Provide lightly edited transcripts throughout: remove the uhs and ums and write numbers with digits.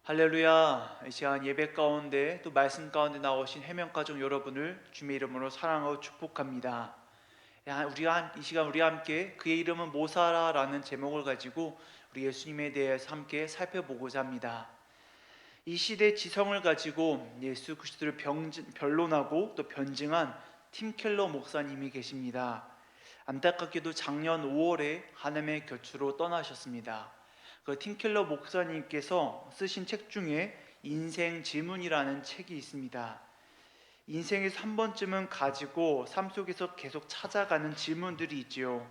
할렐루야. 이 시간 예배 가운데 또 말씀 가운데 나오신 해명가족 여러분을 주님의 이름으로 사랑하고 축복합니다. 이 시간 우리가 함께 그의 이름은 모사라라는 제목을 가지고 우리 예수님에 대해서 함께 살펴보고자 합니다. 이 시대의 지성을 가지고 예수 그리스도를 변론하고 또 변증한 팀 켈러 목사님이 계십니다. 안타깝게도 작년 5월에 하나님의 곁으로 떠나셨습니다. 그 팀켈러 목사님께서 쓰신 책 중에 인생 질문이라는 책이 있습니다. 인생에서 한 번쯤은 가지고 삶 속에서 계속 찾아가는 질문들이 있지요.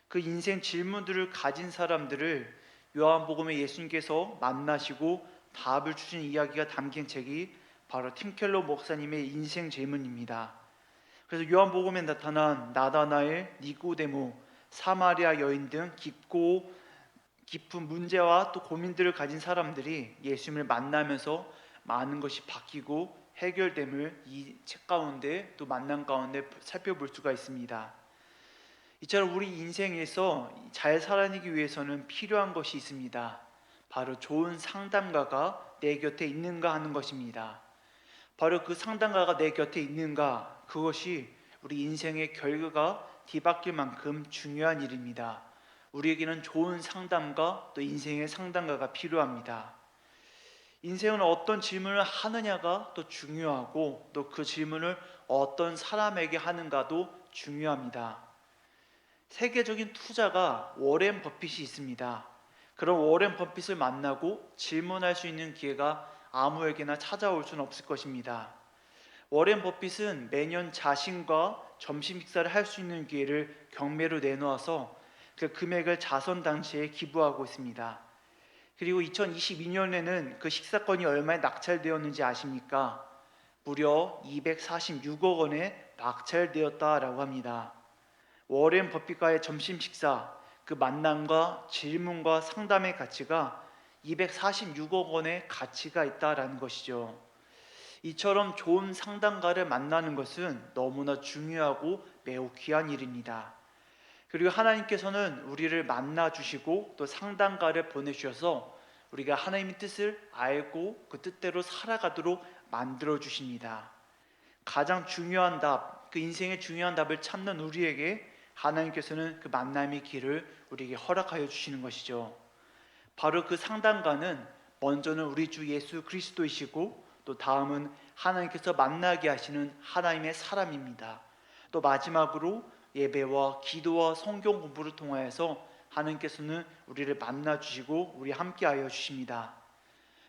그 인생 질문들을 가진 사람들을 요한복음에 예수님께서 만나시고 답을 주신 이야기가 담긴 책이 바로 팀켈러 목사님의 인생 질문입니다. 그래서 요한복음에 나타난 나다나엘, 니고데모, 사마리아 여인 등 깊은 문제와 또 고민들을 가진 사람들이 예수님을 만나면서 많은 것이 바뀌고 해결됨을 이 책 가운데 또 만남 가운데 살펴볼 수가 있습니다. 이처럼 우리 인생에서 잘 살아내기 위해서는 필요한 것이 있습니다. 바로 좋은 상담가가 내 곁에 있는가 하는 것입니다. 바로 그 상담가가 내 곁에 있는가, 그것이 우리 인생의 결과가 뒤바뀔 만큼 중요한 일입니다. 우리에게는 좋은 상담가 또 인생의 상담가가 필요합니다. 인생은 어떤 질문을 하느냐가 또 중요하고 또 그 질문을 어떤 사람에게 하는가도 중요합니다. 세계적인 투자가 워렌 버핏이 있습니다. 그런 워렌 버핏을 만나고 질문할 수 있는 기회가 아무에게나 찾아올 수는 없을 것입니다. 워렌 버핏은 매년 자신과 점심 식사를 할 수 있는 기회를 경매로 내놓아서 그 금액을 자선단체에 기부하고 있습니다. 그리고 2022년에는 그 식사권이 얼마에 낙찰되었는지 아십니까? 무려 246억 원에 낙찰되었다라고 합니다. 워렌 버핏과의 점심 식사, 그 만남과 질문과 상담의 가치가 246억 원의 가치가 있다라는 것이죠. 이처럼 좋은 상담가를 만나는 것은 너무나 중요하고 매우 귀한 일입니다. 그리고 하나님께서는 우리를 만나 주시고 또 상담가를 보내주셔서 우리가 하나님의 뜻을 알고 그 뜻대로 살아가도록 만들어 주십니다. 가장 중요한 답, 그 인생의 중요한 답을 찾는 우리에게 하나님께서는 그 만남의 길을 우리에게 허락하여 주시는 것이죠. 바로 그 상담가는 먼저는 우리 주 예수 그리스도이시고 또 다음은 하나님께서 만나게 하시는 하나님의 사람입니다. 또 마지막으로 예배와 기도와 성경 공부를 통하여서 하나님께서는 우리를 만나 주시고 우리 함께하여 주십니다.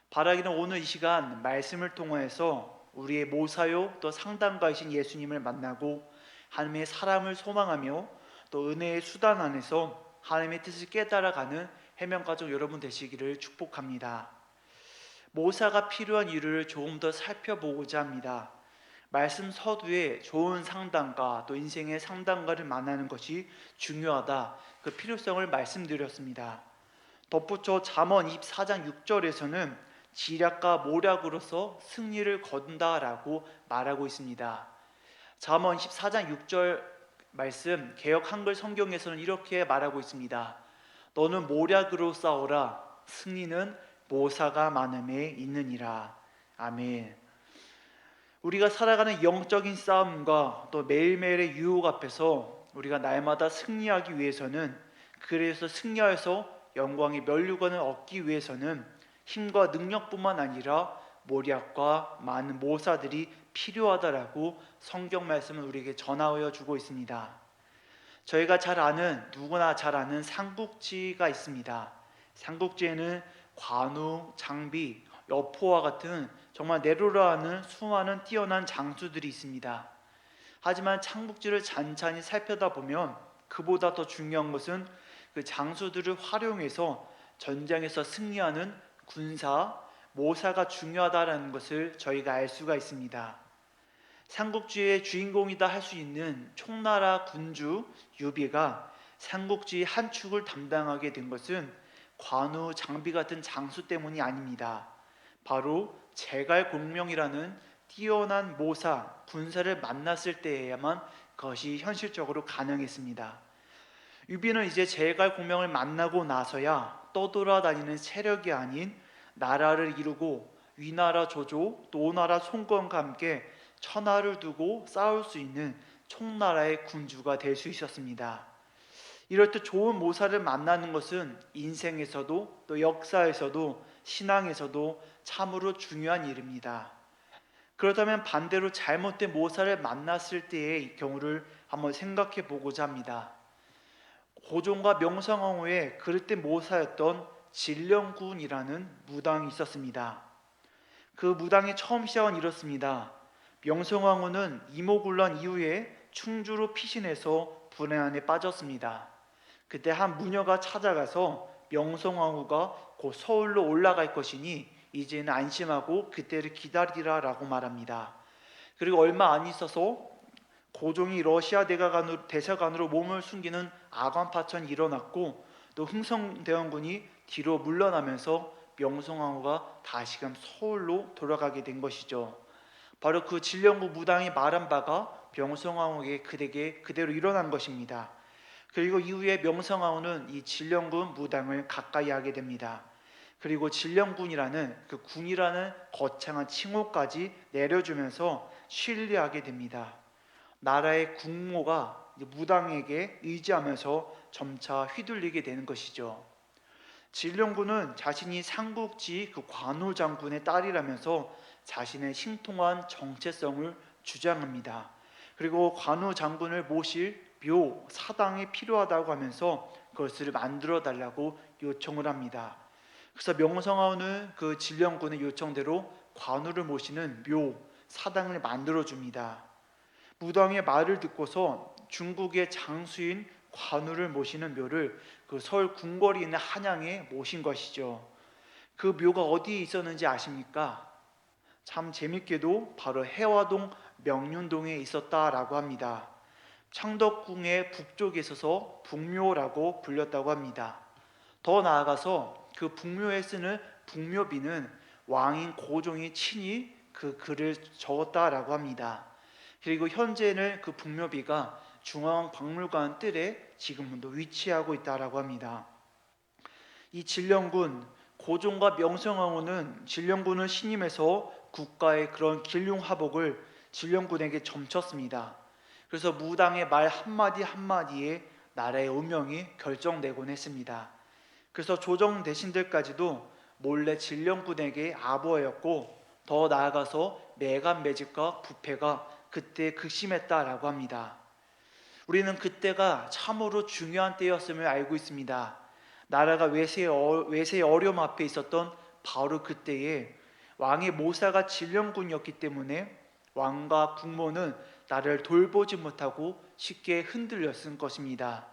바라기는 오늘 이 시간 말씀을 통하여서 우리의 모사요 또 상담가이신 예수님을 만나고 하나님의 사람을 소망하며 또 은혜의 수단 안에서 하나님의 뜻을 깨달아가는 해명가족 여러분 되시기를 축복합니다. 모사가 필요한 이유를 조금 더 살펴보고자 합니다. 말씀 서두에 좋은 상담가 또 인생의 상담가를 만나는 것이 중요하다, 그 필요성을 말씀드렸습니다. 덧붙여 잠언 24장 6절에서는 지략과 모략으로서 승리를 거둔다라고 말하고 있습니다. 잠언 14장 6절 말씀 개역 한글 성경에서는 이렇게 말하고 있습니다. 너는 모략으로 싸우라, 승리는 모사가 많음에 있느니라. 아멘. 우리가 살아가는 영적인 싸움과 또 매일매일의 유혹 앞에서 우리가 날마다 승리하기 위해서는, 그래서 승리하여서 영광의 면류관을 얻기 위해서는 힘과 능력뿐만 아니라 모략과 많은 모사들이 필요하다라고 성경 말씀은 우리에게 전하여 주고 있습니다. 저희가 누구나 잘 아는 삼국지가 있습니다. 삼국지에는 관우, 장비, 여포와 같은 정말 내로라 하는 수많은 뛰어난 장수들이 있습니다. 하지만 삼국지를 잔잔히 살펴다 보면 그보다 더 중요한 것은 그 장수들을 활용해서 전장에서 승리하는 군사, 모사가 중요하다는 것을 저희가 알 수가 있습니다. 삼국지의 주인공이다 할 수 있는 총나라 군주 유비가 삼국지 한 축을 담당하게 된 것은 관우, 장비 같은 장수 때문이 아닙니다. 바로 제갈공명이라는 뛰어난 모사, 군사를 만났을 때에야만 그것이 현실적으로 가능했습니다. 유비는 이제 제갈공명을 만나고 나서야 떠돌아다니는 세력이 아닌 나라를 이루고 위나라 조조 또 오나라 송건과 함께 천하를 두고 싸울 수 있는 총나라의 군주가 될 수 있었습니다. 이럴 때 좋은 모사를 만나는 것은 인생에서도 또 역사에서도 신앙에서도 참으로 중요한 일입니다. 그렇다면 반대로 잘못된 모사를 만났을 때의 경우를 한번 생각해 보고자 합니다. 고종과 명성황후의 그릇된 모사였던 진령군이라는 무당이 있었습니다. 그 무당의 처음 시작은 이렇습니다. 명성황후는 이모군란 이후에 충주로 피신해서 불행함에 빠졌습니다. 그때 한 무녀가 찾아가서 명성황후가 곧 서울로 올라갈 것이니 이제는 안심하고 그때를 기다리라라고 말합니다. 그리고 얼마 안 있어서 고종이 러시아 대사관으로 몸을 숨기는 아관파천이 일어났고 또 흥성대원군이 뒤로 물러나면서 명성황후가 다시금 서울로 돌아가게 된 것이죠. 바로 그 진령구 무당이 말한 바가 명성황후에게 그대로 일어난 것입니다. 그리고 이후에 명성황후는 이 진령군 무당을 가까이 하게 됩니다. 그리고 진령군이라는 그 군이라는 거창한 칭호까지 내려주면서 신뢰하게 됩니다. 나라의 국모가 무당에게 의지하면서 점차 휘둘리게 되는 것이죠. 진령군은 자신이 삼국지 그 관우 장군의 딸이라면서 자신의 신통한 정체성을 주장합니다. 그리고 관우 장군을 모실 묘, 사당이 필요하다고 하면서 그것을 만들어 달라고 요청을 합니다. 그래서 명성황후는 그 진령군의 요청대로 관우를 모시는 묘, 사당을 만들어 줍니다. 무당의 말을 듣고서 중국의 장수인 관우를 모시는 묘를 그 서울 궁궐이 있는 한양에 모신 것이죠. 그 묘가 어디에 있었는지 아십니까? 참 재밌게도 바로 해화동 명륜동에 있었다라고 합니다. 창덕궁의 북쪽에 있어서 북묘라고 불렸다고 합니다. 더 나아가서 그 북묘에 쓰는 북묘비는 왕인 고종이 친히 그 글을 적었다라고 합니다. 그리고 현재는 그 북묘비가 중앙박물관 뜰에 지금도 위치하고 있다라고 합니다. 이 진령군 고종과 명성황후는 진령군을 신임해서 국가의 그런 길흉화복을 진령군에게 점쳤습니다. 그래서 무당의 말 한마디 한마디에 나라의 운명이 결정되곤 했습니다. 그래서 조정 대신들까지도 몰래 진령군에게 아부하였고 더 나아가서 매간매직과 부패가 그때 극심했다라고 합니다. 우리는 그때가 참으로 중요한 때였음을 알고 있습니다. 나라가 외세의 어려움 앞에 있었던 바로 그때에 왕의 모사가 진령군이었기 때문에 왕과 국모는 나를 돌보지 못하고 쉽게 흔들렸을 것입니다.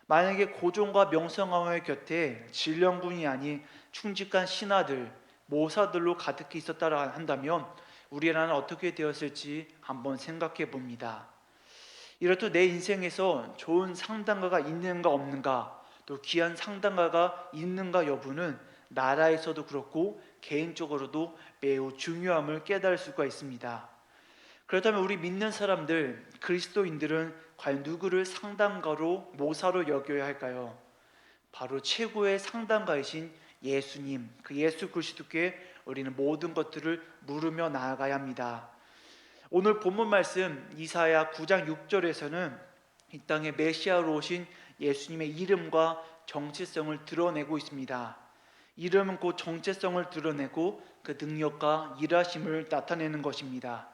만약에 고종과 명성황후의 곁에 진령군이 아닌 충직한 신하들, 모사들로 가득히 있었다 한다면 우리나라는 어떻게 되었을지 한번 생각해 봅니다. 이렇듯 내 인생에서 좋은 상담가가 있는가 없는가, 또 귀한 상담가가 있는가 여부는 나라에서도 그렇고 개인적으로도 매우 중요함을 깨달을 수가 있습니다. 그렇다면 우리 믿는 사람들, 그리스도인들은 과연 누구를 상담가로, 모사로 여겨야 할까요? 바로 최고의 상담가이신 예수님, 그 예수 그리스도께 우리는 모든 것들을 물으며 나아가야 합니다. 오늘 본문 말씀 이사야 9장 6절에서는 이 땅에 메시아로 오신 예수님의 이름과 정체성을 드러내고 있습니다. 이름은 곧 정체성을 드러내고 그 능력과 일하심을 나타내는 것입니다.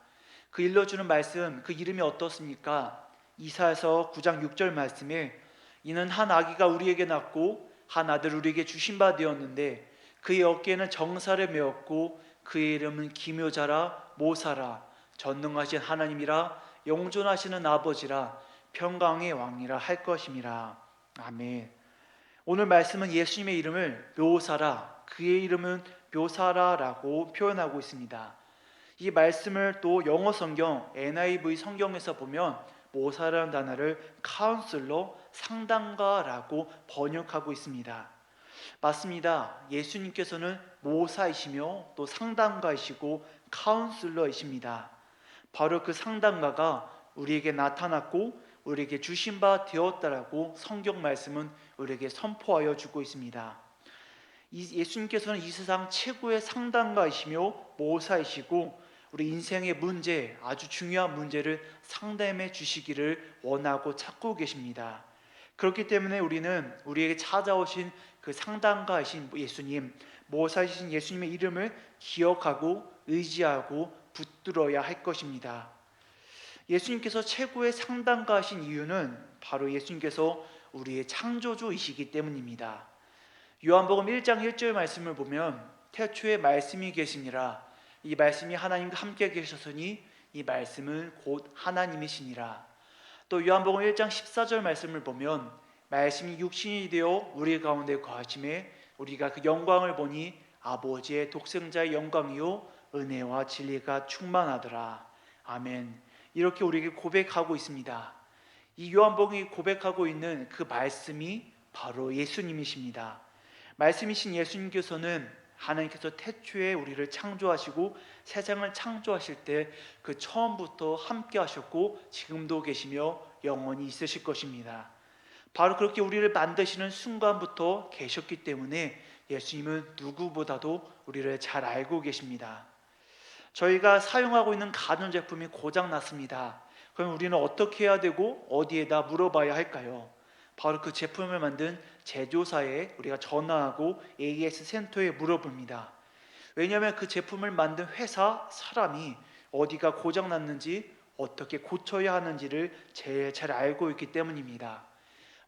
그 일러주는 말씀, 그 이름이 어떻습니까? 이사야서 9장 6절 말씀에 이는 한 아기가 우리에게 낳고 한 아들 우리에게 주신 바 되었는데 그의 어깨에는 정사를 메었고 그의 이름은 기묘자라 모사라 전능하신 하나님이라 영존하시는 아버지라 평강의 왕이라 할 것임이라. 아멘. 오늘 말씀은 예수님의 이름을 묘사라, 그의 이름은 묘사라라고 표현하고 있습니다. 이 말씀을 또 영어 성경 NIV 성경에서 보면 모사라는 단어를 카운슬러, 상담가라고 번역하고 있습니다. 맞습니다. 예수님께서는 모사이시며 또 상담가이시고 카운슬러이십니다. 바로 그 상담가가 우리에게 나타났고 우리에게 주신 바 되었다라고 성경 말씀은 우리에게 선포하여 주고 있습니다. 예수님께서는 이 세상 최고의 상담가이시며 모사이시고 우리 인생의 문제, 아주 중요한 문제를 상담해 주시기를 원하고 찾고 계십니다. 그렇기 때문에 우리는 우리에게 찾아오신 그 상담가이신 예수님, 모사이신 예수님의 이름을 기억하고 의지하고 붙들어야 할 것입니다. 예수님께서 최고의 상담가이신 이유는 바로 예수님께서 우리의 창조주이시기 때문입니다. 요한복음 1장 1절 말씀을 보면 태초에 말씀이 계시니라, 이 말씀이 하나님과 함께 계셨으니 이 말씀은 곧 하나님이시니라. 또 요한복음 1장 14절 말씀을 보면 말씀이 육신이 되어 우리 가운데 거하심에 우리가 그 영광을 보니 아버지의 독생자의 영광이요 은혜와 진리가 충만하더라. 아멘. 이렇게 우리에게 고백하고 있습니다. 이 요한복음이 고백하고 있는 그 말씀이 바로 예수님이십니다. 말씀이신 예수님께서는 하나님께서 태초에 우리를 창조하시고 세상을 창조하실 때 그 처음부터 함께 하셨고 지금도 계시며 영원히 있으실 것입니다. 바로 그렇게 우리를 만드시는 순간부터 계셨기 때문에 예수님은 누구보다도 우리를 잘 알고 계십니다. 저희가 사용하고 있는 가전제품이 고장났습니다. 그럼 우리는 어떻게 해야 되고 어디에다 물어봐야 할까요? 바로 그 제품을 만든 제조사에 우리가 전화하고 AS 센터에 물어봅니다. 왜냐하면 그 제품을 만든 회사 사람이 어디가 고장났는지 어떻게 고쳐야 하는지를 제일 잘 알고 있기 때문입니다.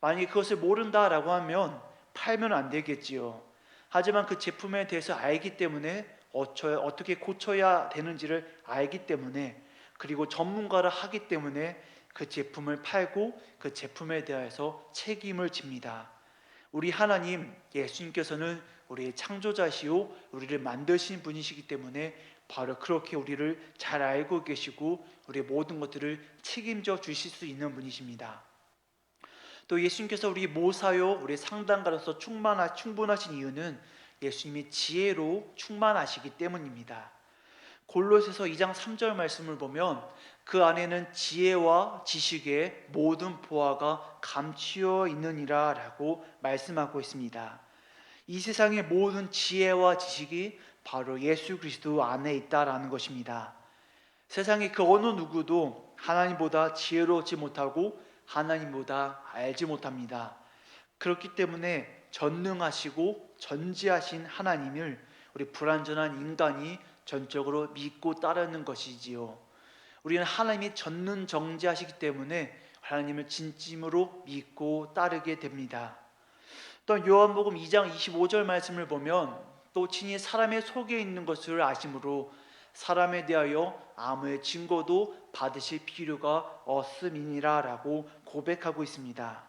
만약에 그것을 모른다라고 하면 팔면 안 되겠지요. 하지만 그 제품에 대해서 알기 때문에 어떻게 고쳐야 되는지를 알기 때문에, 그리고 전문가를 하기 때문에 그 제품을 팔고 그 제품에 대해서 책임을 집니다. 우리 하나님 예수님께서는 우리의 창조자시오 우리를 만드신 분이시기 때문에 바로 그렇게 우리를 잘 알고 계시고 우리의 모든 것들을 책임져 주실 수 있는 분이십니다. 또 예수님께서 우리 모사요 우리 상담가로서 충분하신 이유는 예수님이 지혜로 충만하시기 때문입니다. 골로새서 2장 3절 말씀을 보면 그 안에는 지혜와 지식의 모든 보화가 감추어 있느니라 라고 말씀하고 있습니다. 이 세상의 모든 지혜와 지식이 바로 예수 그리스도 안에 있다라는 것입니다. 세상의 그 어느 누구도 하나님보다 지혜롭지 못하고 하나님보다 알지 못합니다. 그렇기 때문에 전능하시고 전지하신 하나님을 우리 불완전한 인간이 전적으로 믿고 따르는 것이지요. 우리는 하나님이 전능정지하시기 때문에 하나님을 진심으로 믿고 따르게 됩니다. 또 요한복음 2장 25절 말씀을 보면 또 친히 사람의 속에 있는 것을 아심으로 사람에 대하여 아무의 증거도 받으실 필요가 없음이니라 라고 고백하고 있습니다.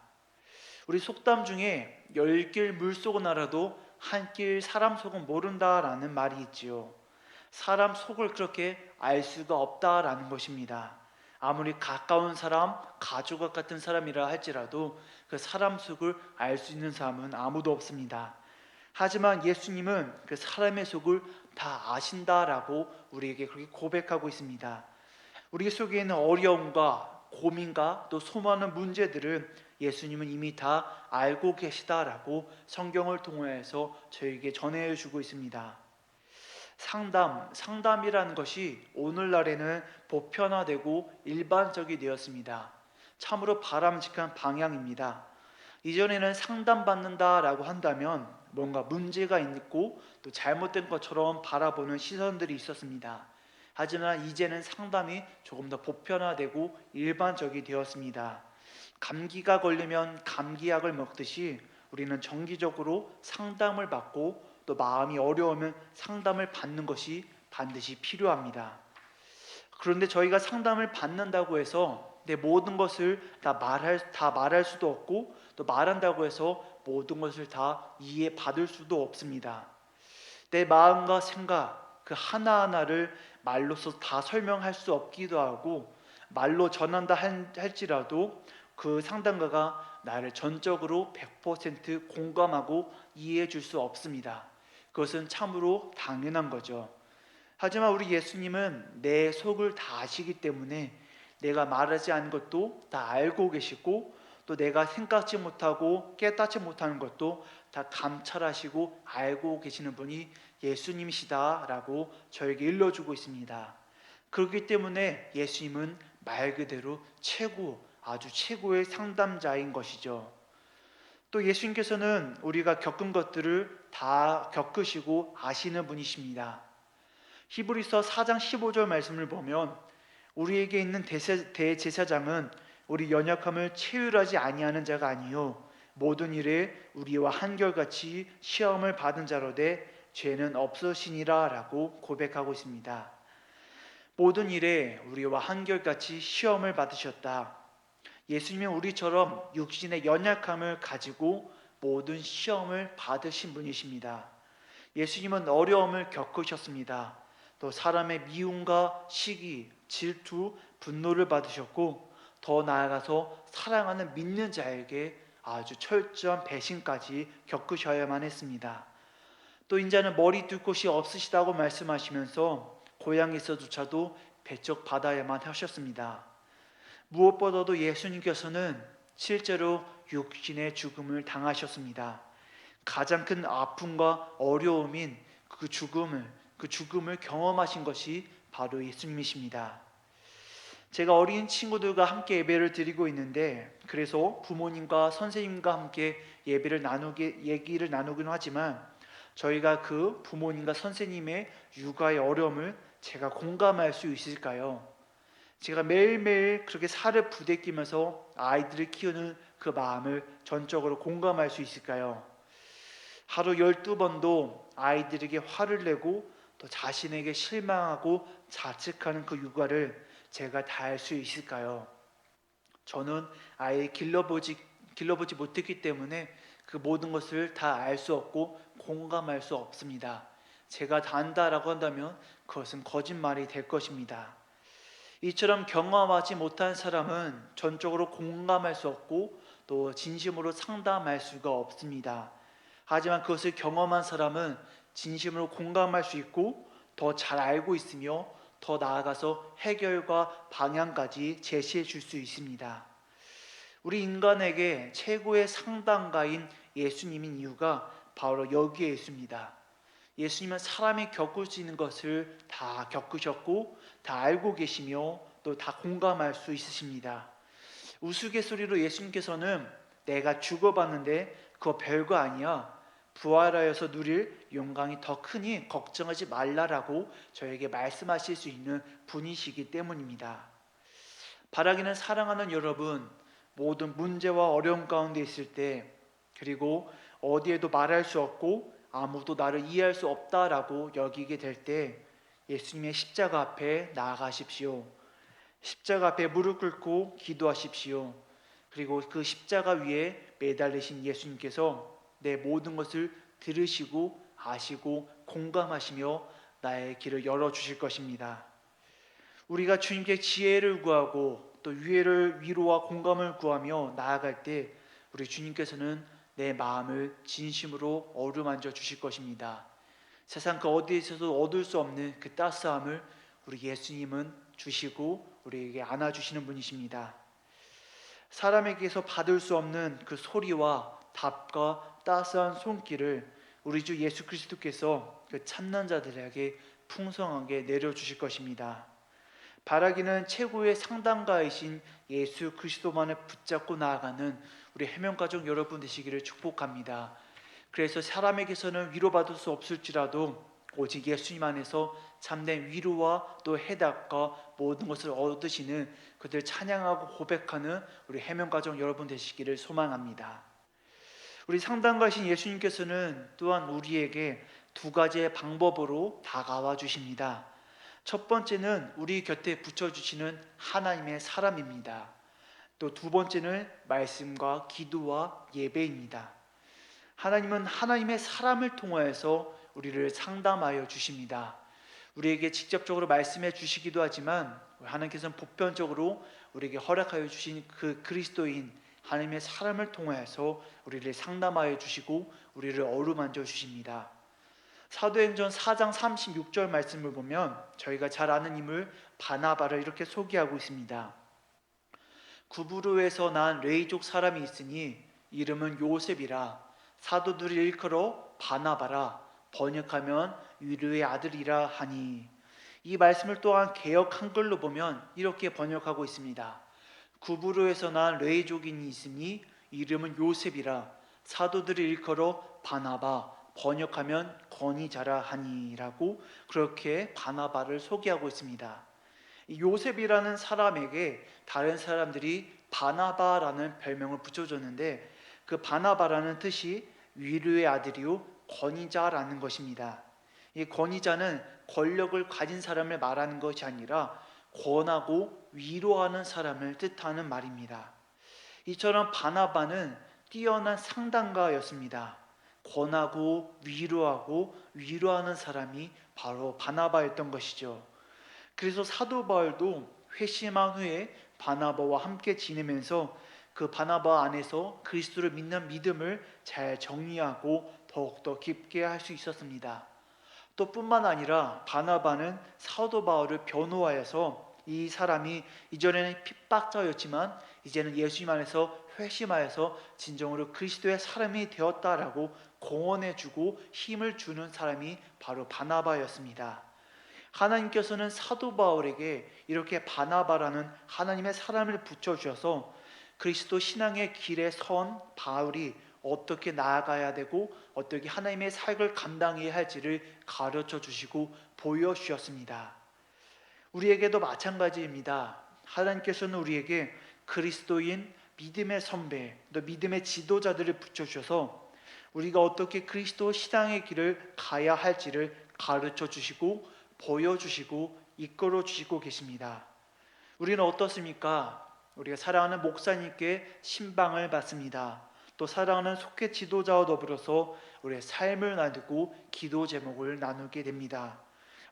우리 속담 중에 10길 물속은 알아도 한 길 사람 속은 모른다라는 말이 있지요. 사람 속을 그렇게 알 수가 없다라는 것입니다. 아무리 가까운 사람, 가족 같은 사람이라 할지라도 그 사람 속을 알 수 있는 사람은 아무도 없습니다. 하지만 예수님은 그 사람의 속을 다 아신다라고 우리에게 그렇게 고백하고 있습니다. 우리 속에 있는 어려움과 고민과 또 수많은 문제들을 예수님은 이미 다 알고 계시다라고 성경을 통해서 저에게 전해주고 있습니다. 상담이라는 것이 오늘날에는 보편화되고 일반적이 되었습니다. 참으로 바람직한 방향입니다. 이전에는 상담받는다라고 한다면 뭔가 문제가 있고 또 잘못된 것처럼 바라보는 시선들이 있었습니다. 하지만 이제는 상담이 조금 더 보편화되고 일반적이 되었습니다. 감기가 걸리면 감기약을 먹듯이 우리는 정기적으로 상담을 받고 또 마음이 어려우면 상담을 받는 것이 반드시 필요합니다. 그런데 저희가 상담을 받는다고 해서 내 모든 것을 다 말할 수도 없고 또 말한다고 해서 모든 것을 다 이해받을 수도 없습니다. 내 마음과 생각 그 하나하나를 말로서 다 설명할 수 없기도 하고 말로 전한다 할지라도 그 상담가가 나를 전적으로 100% 공감하고 이해해 줄 수 없습니다. 그것은 참으로 당연한 거죠. 하지만 우리 예수님은 내 속을 다 아시기 때문에 내가 말하지 않은 것도 다 알고 계시고 또 내가 생각지 못하고 깨닫지 못하는 것도 다 감찰하시고 알고 계시는 분이 예수님이시다라고 저에게 일러주고 있습니다. 그렇기 때문에 예수님은 말 그대로 최고, 아주 최고의 상담자인 것이죠. 또 예수님께서는 우리가 겪은 것들을 다 겪으시고 아시는 분이십니다. 히브리서 4장 15절 말씀을 보면 우리에게 있는 대제사장은 우리 연약함을 체휼하지 아니하는 자가 아니요 모든 일에 우리와 한결같이 시험을 받은 자로되 죄는 없으시니라 라고 고백하고 있습니다. 모든 일에 우리와 한결같이 시험을 받으셨다. 예수님은 우리처럼 육신의 연약함을 가지고 모든 시험을 받으신 분이십니다. 예수님은 어려움을 겪으셨습니다. 또 사람의 미움과 시기, 질투, 분노를 받으셨고 더 나아가서 사랑하는 믿는 자에게 아주 철저한 배신까지 겪으셔야만 했습니다. 또 인자는 머리 둘 곳이 없으시다고 말씀하시면서 고향에서조차도 배척받아야만 하셨습니다. 무엇보다도 예수님께서는 실제로 육신의 죽음을 당하셨습니다. 가장 큰 아픔과 어려움인 그 죽음을 경험하신 것이 바로 예수님이십니다. 제가 어린 친구들과 함께 예배를 드리고 있는데 그래서 부모님과 선생님과 함께 얘기를 나누긴 하지만 저희가 그 부모님과 선생님의 육아의 어려움을 제가 공감할 수 있을까요? 제가 매일매일 그렇게 살을 부대끼면서 아이들을 키우는 그 마음을 전적으로 공감할 수 있을까요? 하루 12번도 아이들에게 화를 내고 또 자신에게 실망하고 자책하는 그 육아를 제가 다 할 수 있을까요? 저는 아예 길러보지 못했기 때문에 그 모든 것을 다 알 수 없고 공감할 수 없습니다. 제가 다 안다라고 한다면 그것은 거짓말이 될 것입니다. 이처럼 경험하지 못한 사람은 전적으로 공감할 수 없고 또 진심으로 상담할 수가 없습니다. 하지만 그것을 경험한 사람은 진심으로 공감할 수 있고 더 잘 알고 있으며 더 나아가서 해결과 방향까지 제시해 줄 수 있습니다. 우리 인간에게 최고의 상담가인 예수님인 이유가 바로 여기에 있습니다. 예수님은 사람이 겪을 수 있는 것을 다 겪으셨고 다 알고 계시며 또 다 공감할 수 있으십니다. 우스갯소리로 예수님께서는 내가 죽어봤는데 그거 별거 아니야. 부활하여서 누릴 영광이 더 크니 걱정하지 말라라고 저에게 말씀하실 수 있는 분이시기 때문입니다. 바라기는 사랑하는 여러분, 모든 문제와 어려움 가운데 있을 때 그리고 어디에도 말할 수 없고 아무도 나를 이해할 수 없다라고 여기게 될 때 예수님의 십자가 앞에 나아가십시오. 십자가 앞에 무릎 꿇고 기도하십시오. 그리고 그 십자가 위에 매달리신 예수님께서 내 모든 것을 들으시고 아시고 공감하시며 나의 길을 열어주실 것입니다. 우리가 주님께 지혜를 구하고 또 위로와 공감을 구하며 나아갈 때 우리 주님께서는 내 마음을 진심으로 어루만져 주실 것입니다. 세상 그 어디에서도 얻을 수 없는 그 따스함을 우리 예수님은 주시고 우리에게 안아주시는 분이십니다. 사람에게서 받을 수 없는 그 소리와 답과 따스한 손길을 우리 주 예수 그리스도께서 그 찾는 자들에게 풍성하게 내려주실 것입니다. 바라기는 최고의 상담가이신 예수 그리스도만을 붙잡고 나아가는 우리 해명가족 여러분 되시기를 축복합니다. 그래서 사람에게서는 위로받을 수 없을지라도 오직 예수님 안에서 참된 위로와 또 해답과 모든 것을 얻으시는 그들 찬양하고 고백하는 우리 해명가족 여러분 되시기를 소망합니다. 우리 상담가신 예수님께서는 또한 우리에게 두 가지의 방법으로 다가와 주십니다. 첫 번째는 우리 곁에 붙여주시는 하나님의 사람입니다. 또 두 번째는 말씀과 기도와 예배입니다. 하나님은 하나님의 사람을 통하여서 우리를 상담하여 주십니다. 우리에게 직접적으로 말씀해 주시기도 하지만 하나님께서는 보편적으로 우리에게 허락하여 주신 그 그리스도인 하나님의 사람을 통하여서 우리를 상담하여 주시고 우리를 어루만져 주십니다. 사도행전 4장 36절 말씀을 보면 저희가 잘 아는 인물 바나바를 이렇게 소개하고 있습니다. 구브로에서 난 레이족 사람이 있으니 이름은 요셉이라 사도들이 일컬어 바나바라, 번역하면 위로의 아들이라 하니. 이 말씀을 또한 개역 한글로 보면 이렇게 번역하고 있습니다. 구브로에서 난 레이족인이 있으니 이름은 요셉이라, 사도들이 일컬어 바나바, 번역하면 권위자라 하니라고 그렇게 바나바를 소개하고 있습니다. 이 요셉이라는 사람에게 다른 사람들이 바나바라는 별명을 붙여줬는데, 그 바나바라는 뜻이 위로의 아들이요 권위자라는 것입니다. 이 권위자는 권력을 가진 사람을 말하는 것이 아니라 권하고 위로하는 사람을 뜻하는 말입니다. 이처럼 바나바는 뛰어난 상담가였습니다. 권하고 위로하고 위로하는 사람이 바로 바나바였던 것이죠. 그래서 사도 바울도 회심한 후에 바나바와 함께 지내면서 그 바나바 안에서 그리스도를 믿는 믿음을 잘 정리하고 더욱더 깊게 할 수 있었습니다. 또 뿐만 아니라 바나바는 사도 바울을 변호하여서 이 사람이 이전에는 핍박자였지만 이제는 예수님 안에서 회심하여서 진정으로 그리스도의 사람이 되었다라고 공언해주고 힘을 주는 사람이 바로 바나바였습니다. 하나님께서는 사도 바울에게 이렇게 바나바라는 하나님의 사람을 붙여주셔서 그리스도 신앙의 길에 선 바울이 어떻게 나아가야 되고 어떻게 하나님의 사역을 감당해야 할지를 가르쳐 주시고 보여주셨습니다. 우리에게도 마찬가지입니다. 하나님께서는 우리에게 그리스도인 믿음의 선배, 또 믿음의 지도자들을 붙여주셔서 우리가 어떻게 그리스도 신앙의 길을 가야 할지를 가르쳐 주시고 보여주시고 이끌어 주시고 계십니다. 우리는 어떻습니까? 우리가 사랑하는 목사님께 신방을 받습니다. 또 사랑하는 속회 지도자와 더불어서 우리의 삶을 나누고 기도 제목을 나누게 됩니다.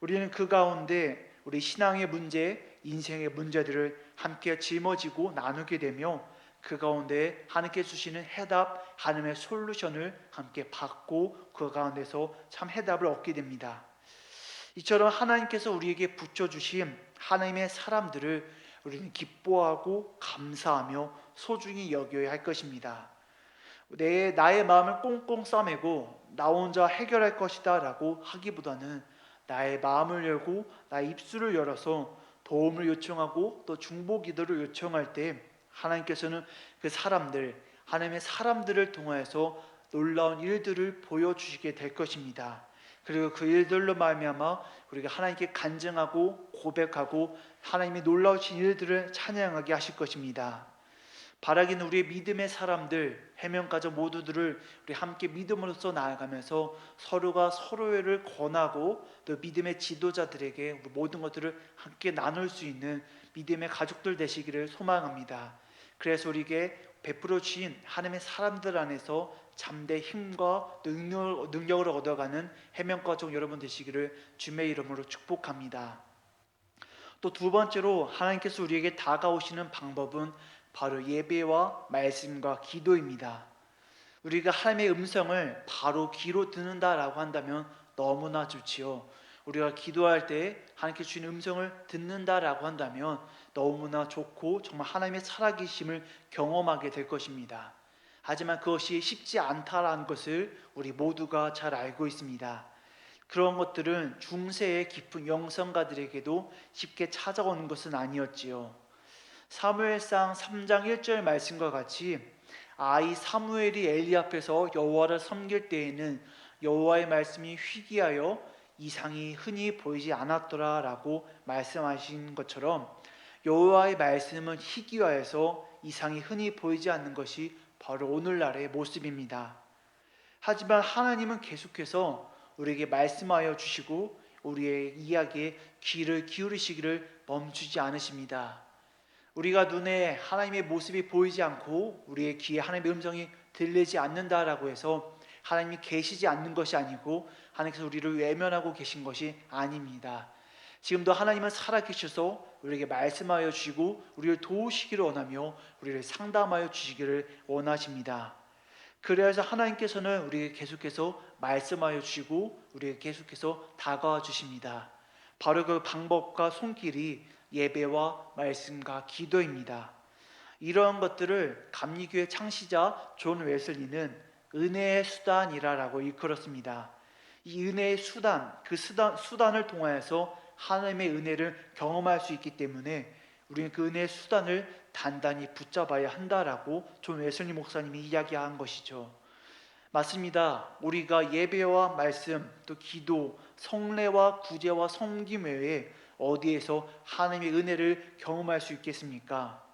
우리는 그 가운데 우리 신앙의 문제, 인생의 문제들을 함께 짊어지고 나누게 되며 그 가운데 하나님께 주시는 해답, 하나님의 솔루션을 함께 받고 그 가운데서 참 해답을 얻게 됩니다. 이처럼 하나님께서 우리에게 붙여주신 하나님의 사람들을 우리는 기뻐하고 감사하며 소중히 여겨야 할 것입니다. 나의 마음을 꽁꽁 싸매고 나 혼자 해결할 것이다 라고 하기보다는 나의 마음을 열고 나의 입술을 열어서 도움을 요청하고 또 중보 기도를 요청할 때 하나님께서는 그 사람들, 하나님의 사람들을 통하여서 놀라운 일들을 보여주시게 될 것입니다. 그리고 그 일들로 말미암아 우리가 하나님께 간증하고 고백하고 하나님의 놀라우신 일들을 찬양하게 하실 것입니다. 바라기는 우리의 믿음의 사람들, 해명가족 모두들을 우리 함께 믿음으로써 나아가면서 서로가 서로를 권하고 또 믿음의 지도자들에게 모든 것들을 함께 나눌 수 있는 믿음의 가족들 되시기를 소망합니다. 그래서 우리에게 베풀어 주신 하나님의 사람들 안에서 잠대 힘과 능력을 얻어가는 해명가족 여러분 되시기를 주님의 이름으로 축복합니다. 또 두 번째로 하나님께서 우리에게 다가오시는 방법은 바로 예배와 말씀과 기도입니다. 우리가 하나님의 음성을 바로 귀로 듣는다라고 한다면 너무나 좋지요. 우리가 기도할 때 하나님께 주신 음성을 듣는다라고 한다면 너무나 좋고 정말 하나님의 살아계심을 경험하게 될 것입니다. 하지만 그것이 쉽지 않다라는 것을 우리 모두가 잘 알고 있습니다. 그런 것들은 중세의 깊은 영성가들에게도 쉽게 찾아오는 것은 아니었지요. 사무엘상 3장 1절 말씀과 같이 아이 사무엘이 엘리 앞에서 여호와를 섬길 때에는 여호와의 말씀이 희귀하여 이상이 흔히 보이지 않았더라 라고 말씀하신 것처럼 여호와의 말씀은 희귀하여서 이상이 흔히 보이지 않는 것이 바로 오늘날의 모습입니다. 하지만 하나님은 계속해서 우리에게 말씀하여 주시고 우리의 이야기에 귀를 기울이시기를 멈추지 않으십니다. 우리가 눈에 하나님의 모습이 보이지 않고 우리의 귀에 하나님의 음성이 들리지 않는다라고 해서 하나님이 계시지 않는 것이 아니고 하나님께서 우리를 외면하고 계신 것이 아닙니다. 지금도 하나님은 살아계셔서 우리에게 말씀하여 주시고 우리를 도우시기를 원하며 우리를 상담하여 주시기를 원하십니다. 그래서 하나님께서는 우리에게 계속해서 말씀하여 주시고 우리에게 계속해서 다가와 주십니다. 바로 그 방법과 손길이 예배와 말씀과 기도입니다. 이러한 것들을 감리교회 창시자 존 웨슬리는 은혜의 수단이라라고 일컬었습니다. 이 은혜의 수단, 그 수단을 통하여서 하나님의 은혜를 경험할 수 있기 때문에 우리는 그 은혜의 수단을 단단히 붙잡아야 한다라고 존 웨슬리 목사님이 이야기한 것이죠. 맞습니다. 우리가 예배와 말씀, 또 기도, 성례와 구제와 섬김 외에 어디에서 하나님의 은혜를 경험할 수 있겠습니까?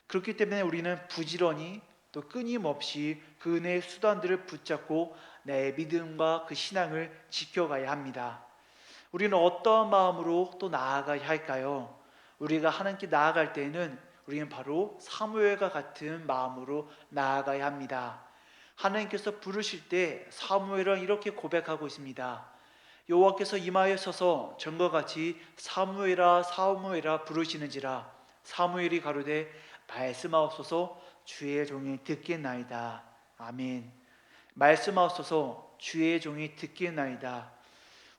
그렇기 때문에 우리는 부지런히 또 끊임없이 그 은혜의 수단들을 붙잡고 내 믿음과 그 신앙을 지켜가야 합니다. 우리는 어떠한 마음으로 또 나아가야 할까요? 우리가 하나님께 나아갈 때에는 우리는 바로 사무엘과 같은 마음으로 나아가야 합니다. 하나님께서 부르실 때 사무엘은 이렇게 고백하고 있습니다. 여호와께서 이마하여서서 전과 같이 사무엘아 사무엘아 부르시는지라. 사무엘이 가로되 말씀하옵소서 주의 종이 듣겠나이다. 아멘. 말씀하옵소서 주의 종이 듣겠나이다.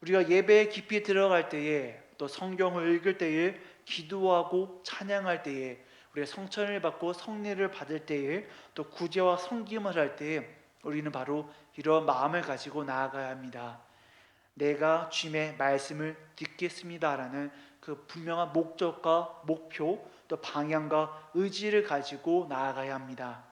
우리가 예배에 깊이 들어갈 때에 또 성경을 읽을 때에 기도하고 찬양할 때에 우리가 성천을 받고 성례를 받을 때에 또 구제와 섬김을 할 때에 우리는 바로 이런 마음을 가지고 나아가야 합니다. 내가 주님의 말씀을 듣겠습니다라는 그 분명한 목적과 목표 또 방향과 의지를 가지고 나아가야 합니다.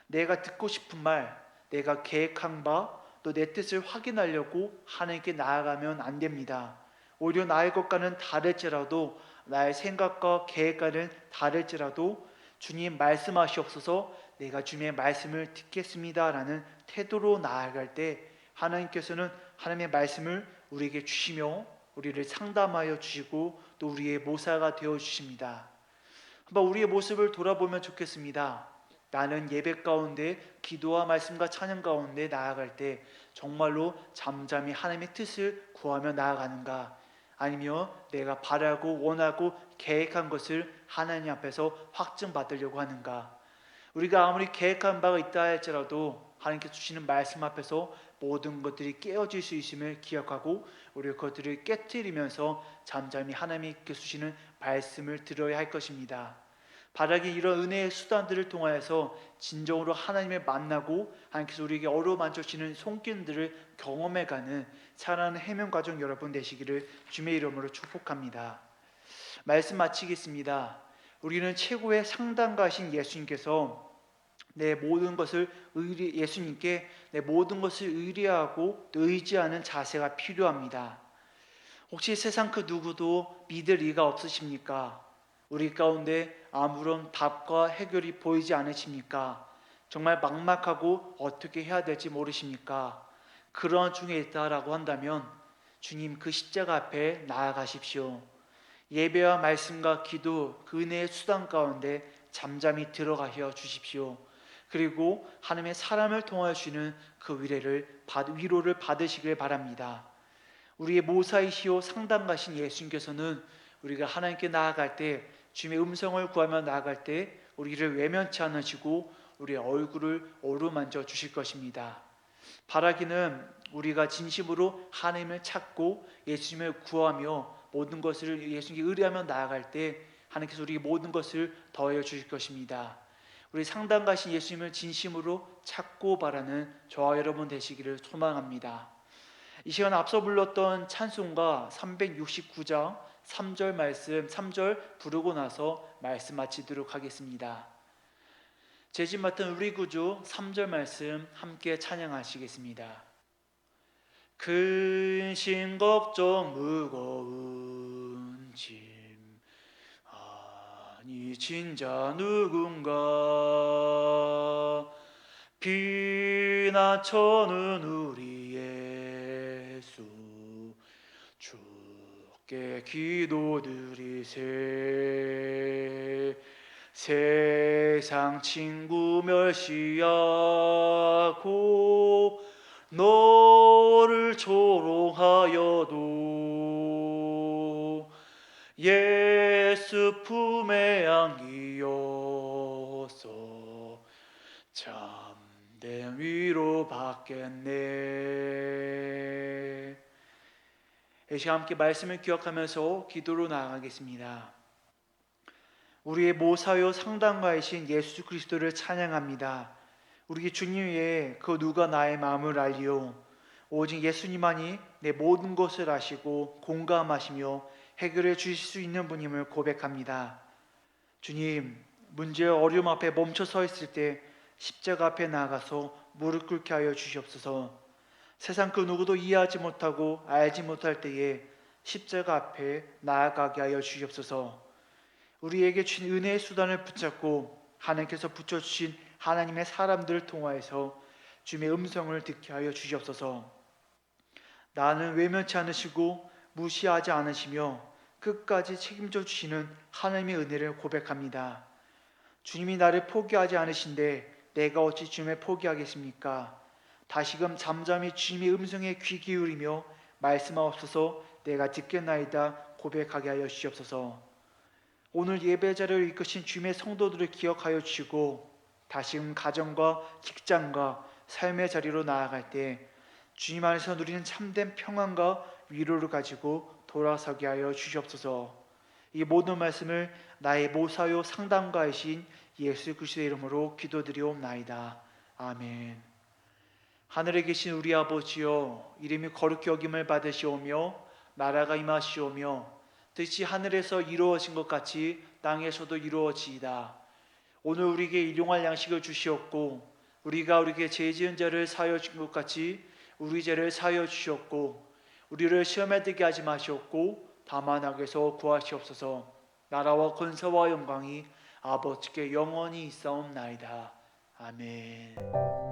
내가 듣고 싶은 말, 내가 계획한 바 또 내 뜻을 확인하려고 하나님께 나아가면 안 됩니다. 오히려 나의 것과는 다를지라도 나의 생각과 계획과는 다를지라도 주님 말씀하시옵소서 내가 주님의 말씀을 듣겠습니다라는 태도로 나아갈 때 하나님께서는 하나님의 말씀을 우리에게 주시며 우리를 상담하여 주시고 또 우리의 모사가 되어 주십니다. 한번 우리의 모습을 돌아보면 좋겠습니다. 나는 예배 가운데 기도와 말씀과 찬양 가운데 나아갈 때 정말로 잠잠히 하나님의 뜻을 구하며 나아가는가? 아니면 내가 바라고 원하고 계획한 것을 하나님 앞에서 확증받으려고 하는가? 우리가 아무리 계획한 바가 있다 할지라도 하나님께서 주시는 말씀 앞에서 모든 것들이 깨어질 수 있음을 기억하고 우리가 그것들을 깨뜨리면서 잠잠히 하나님께서 주시는 말씀을 들어야 할 것입니다. 바라기 이런 은혜의 수단들을 통하여서 진정으로 하나님을 만나고 하나님께서 우리에게 어루만져 주시는 손길들을 경험해가는 살아가는 해명 과정 여러분 되시기를 주님의 이름으로 축복합니다. 말씀 마치겠습니다. 우리는 최고의 상담가신 예수님께서 내 모든 것을 예수님께 내 모든 것을 의뢰하고 의지하는 자세가 필요합니다. 혹시 세상 그 누구도 믿을 리가 없으십니까? 우리 가운데 아무런 답과 해결이 보이지 않으십니까? 정말 막막하고 어떻게 해야 될지 모르십니까? 그런 중에 있다라고 한다면 주님 그 십자가 앞에 나아가십시오. 예배와 말씀과 기도 그 은혜의 수단 가운데 잠잠히 들어가셔 주십시오. 그리고 하나님의 사람을 통하여 주시는 그 위로를 받으시길 바랍니다. 우리의 모사이시오 상담가신 예수님께서는 우리가 하나님께 나아갈 때 주님의 음성을 구하며 나아갈 때 우리를 외면치 않으시고 우리의 얼굴을 어루만져 주실 것입니다. 바라기는 우리가 진심으로 하나님을 찾고 예수님을 구하며 모든 것을 예수님께 의뢰하며 나아갈 때 하나님께서 우리에게 모든 것을 더하여 주실 것입니다. 우리 상담가신 예수님을 진심으로 찾고 바라는 저와 여러분 되시기를 소망합니다. 이 시간 앞서 불렀던 찬송가 369장 3절 말씀 3절 부르고 나서 말씀 마치도록 하겠습니다. 제 집 맡은 우리 구주 3절 말씀 함께 찬양하시겠습니다. 근심 걱정 무거운 짐 아니 진자 누군가 비난처는 우리 예수 주께 기도드리세 세상 친구 멸시하고 너를 조롱하여도 예수 품에 안기어서 참된 위로 받겠네. 이 시간 함께 말씀을 기억하면서 기도로 나아가겠습니다. 우리의 모사요 상담가이신 예수 그리스도를 찬양합니다. 우리 주님 외에 그 누가 나의 마음을 알리요. 오직 예수님만이 내 모든 것을 아시고 공감하시며 해결해 주실 수 있는 분임을 고백합니다. 주님, 문제와 어려움 앞에 멈춰 서 있을 때 십자가 앞에 나아가서 무릎 꿇게 하여 주시옵소서. 세상 그 누구도 이해하지 못하고 알지 못할 때에 십자가 앞에 나아가게 하여 주시옵소서. 우리에게 주신 은혜의 수단을 붙잡고 하나님께서 붙여주신 하나님의 사람들을 통하여서 주님의 음성을 듣게 하여 주시옵소서. 나는 외면치 않으시고 무시하지 않으시며 끝까지 책임져 주시는 하나님의 은혜를 고백합니다. 주님이 나를 포기하지 않으신데 내가 어찌 주님을 포기하겠습니까? 다시금 잠잠히 주님의 음성에 귀 기울이며 말씀하옵소서. 내가 듣겠나이다 고백하게 하여 주시옵소서. 오늘 예배자를 이끄신 주님의 성도들을 기억하여 주시고 다시금 가정과 직장과 삶의 자리로 나아갈 때 주님 안에서 누리는 참된 평안과 위로를 가지고 돌아서게 하여 주시옵소서. 이 모든 말씀을 나의 모사요 상담가이신 예수 그리스도의 이름으로 기도드리옵나이다. 아멘. 하늘에 계신 우리 아버지여, 이름이 거룩히 여김을 받으시오며 나라가 임하시오며 뜻이 하늘에서 이루어진 것 같이 땅에서도 이루어지이다. 오늘 우리에게 일용할 양식을 주시옵고 우리가 우리에게 죄 지은 자를 사하여 준 것 같이 우리 죄를 사하여 주시옵고 우리를 시험에 들게 하지 마시옵고 다만 악에서 구하시옵소서. 나라와 권세와 영광이 아버지께 영원히 있사옵나이다. 아멘.